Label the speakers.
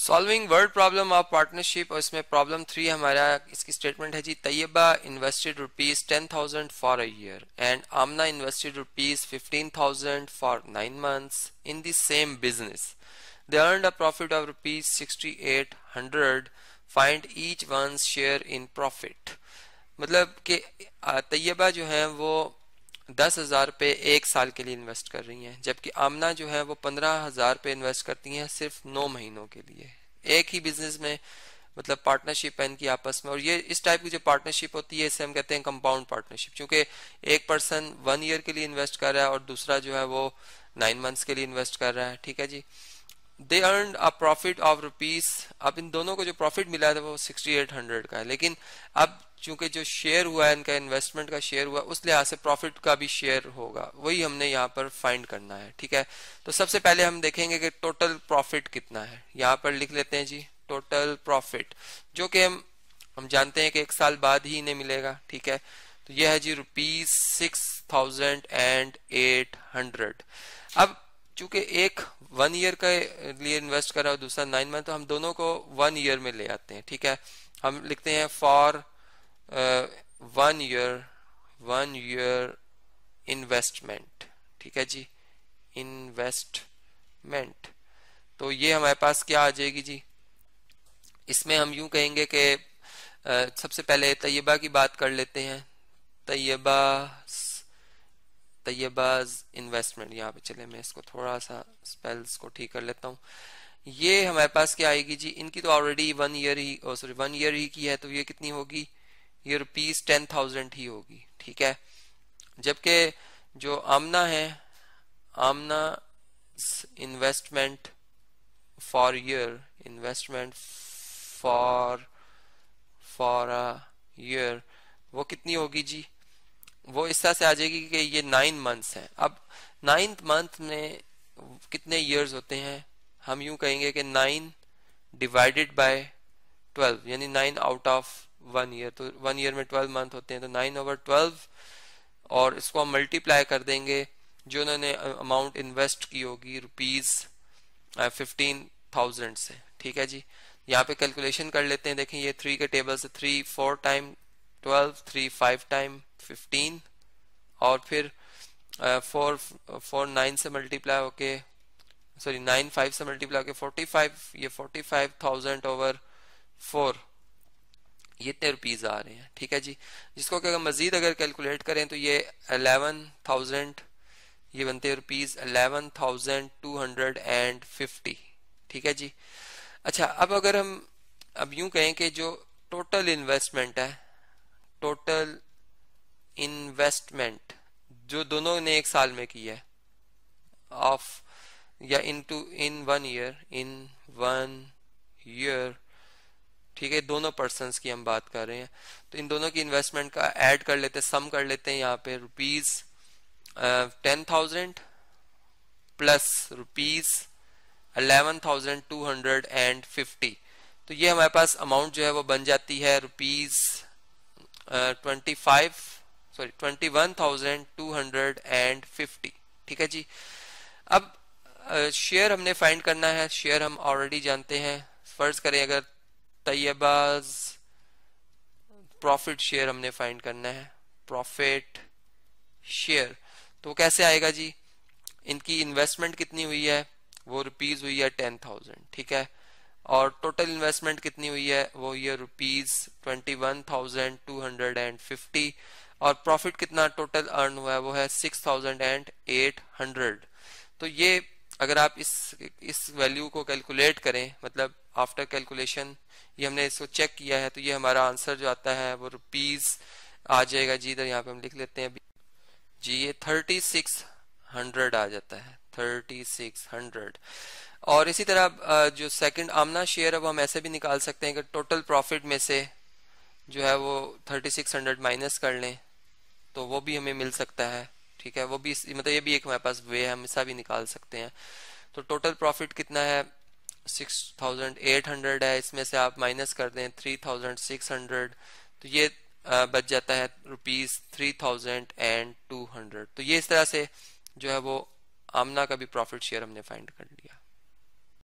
Speaker 1: Solving word problem of partnership, और इसमें problem 3 हमारा इसकी स्टेटमेंट है जी। Tayyaba invested ₹10,000 for a year and Amna invested ₹15,000 for 9 months in the same business. They earned a profit of ₹6800। Find each one's share in profit. मतलब कि तैयबा जो है वो 10,000 रुपये 1 साल के लिए इन्वेस्ट कर रही हैं, जबकि आमना जो है वो 15,000 रुपये इन्वेस्ट करती हैं सिर्फ 9 महीनों के लिए एक ही बिजनेस में। मतलब पार्टनरशिप है इनकी आपस में, और ये इस टाइप की जो पार्टनरशिप होती है इसे हम कहते हैं कंपाउंड पार्टनरशिप, क्योंकि एक पर्सन 1 ईयर के लिए इन्वेस्ट कर रहा है और दूसरा जो है वो 9 months के लिए इन्वेस्ट कर रहा है। ठीक है जी। They earn a profit of rupees, अब इन दोनों को जो प्रॉफिट मिला था वो 6800 का है, लेकिन अब चूंकि जो शेयर हुआ है इनका इन्वेस्टमेंट का शेयर हुआ, उस लिहाज से प्रॉफिट का भी शेयर होगा, वही हमने यहाँ पर फाइंड करना है। ठीक है, तो सबसे पहले हम देखेंगे कि टोटल प्रॉफिट कितना है। यहाँ पर लिख लेते हैं जी टोटल प्रॉफिट, जो कि हम जानते हैं कि 1 साल बाद ही इन्हें मिलेगा। ठीक है, तो यह है जी ₹6,800। अब चूंकि एक 1 ईयर के लिए इन्वेस्ट कर रहा है और दूसरा 9 month, तो हम दोनों को 1 ईयर में ले आते हैं। ठीक है, हम लिखते हैं फॉर 1 ईयर इन्वेस्टमेंट। ठीक है जी, इन्वेस्टमेंट। तो ये हमारे पास क्या आ जाएगी जी, इसमें हम यूं कहेंगे कि सबसे पहले तैयबा की बात कर लेते हैं। तैयबाज इन्वेस्टमेंट, यहाँ पे चले मैं इसको थोड़ा सा स्पेल्स को ठीक कर लेता हूँ। ये हमारे पास क्या आएगी जी, इनकी तो ऑलरेडी 1 ईयर ही 1 ईयर ही की है, तो ये कितनी होगी, ये ₹10,000 ही होगी। ठीक है, जबकि जो आमना है, Amna investment for year, investment for a year, वो कितनी होगी जी, वो इस तरह से आ जाएगी कि ये 9 months है। अब 9th month में कितने ईयर्स होते हैं, हम यूं कहेंगे कि 9 डिवाइडेड बाय 12, यानी 9 आउट ऑफ 1 ईयर। तो 1 ईयर में 12 month होते हैं, तो 9/12, और इसको हम मल्टीप्लाई कर देंगे जो उन्होंने अमाउंट इन्वेस्ट की होगी ₹15,000 से। ठीक है जी, यहाँ पे कैलकुलेशन कर लेते हैं। देखें ये 3 के टेबल से 3 4 टाइम 12, 3 5 टाइम 15, और फिर 4 9 से मल्टीप्लाई होके, सॉरी 9 5 से मल्टीप्लाई होके 45, ये 45,000 ओवर 4, ये इतने रुपीज आ रहे हैं। ठीक है जी, जिसको कि अगर मजीद अगर कैलकुलेट करें तो ये 11,000, ये बनते हैं ₹11,250। ठीक है जी। अच्छा, अब अगर हम अब यूं कहें कि जो टोटल इन्वेस्टमेंट है, टोटल इन्वेस्टमेंट जो दोनों ने 1 साल में की है, ऑफ या इन 1 ईयर, ठीक है, दोनों पर्सन्स की हम बात कर रहे हैं, तो इन दोनों की इन्वेस्टमेंट का ऐड कर लेते हैं, सम कर लेते हैं। यहाँ पे ₹10,000 प्लस ₹11,250, तो ये हमारे पास अमाउंट जो है वो बन जाती है ₹21,250। ठीक है जी। अब शेयर हमने फाइंड करना है, शेयर हम ऑलरेडी जानते हैं। फर्ज करें अगर तैयबाज प्रॉफिट शेयर हमने फाइंड करना है, प्रॉफिट शेयर, तो कैसे आएगा जी, इनकी इन्वेस्टमेंट कितनी हुई है, वो रुपीज हुई है 10,000। ठीक है, और टोटल इन्वेस्टमेंट कितनी हुई है, वो ये ₹21,250, और प्रॉफिट कितना टोटल अर्न हुआ है वो है 6,800। तो ये अगर आप इस वैल्यू को कैलकुलेट करें, मतलब आफ्टर कैलकुलेशन ये हमने इसको चेक किया है, तो ये हमारा आंसर जो आता है वो रुपीज आ जाएगा जी। इधर यहाँ पे हम लिख लेते हैं जी, ये 3600 आ जाता है, 3600। और इसी तरह जो सेकंड आमना शेयर है वो हम ऐसे भी निकाल सकते हैं कि टोटल प्रॉफिट में से जो है वो 3600 माइनस कर लें, तो वो भी हमें मिल सकता है। ठीक है, वो भी मतलब ये भी एक हमारे पास वे है, हम ऐसा भी निकाल सकते हैं। तो टोटल प्रॉफिट कितना है, 6,800 है, इसमें से आप माइनस कर दें 3,600, तो ये बच जाता है ₹3,200। तो ये इस तरह से जो है वो आमना का भी प्रॉफिट शेयर हमने फाइंड कर लिया।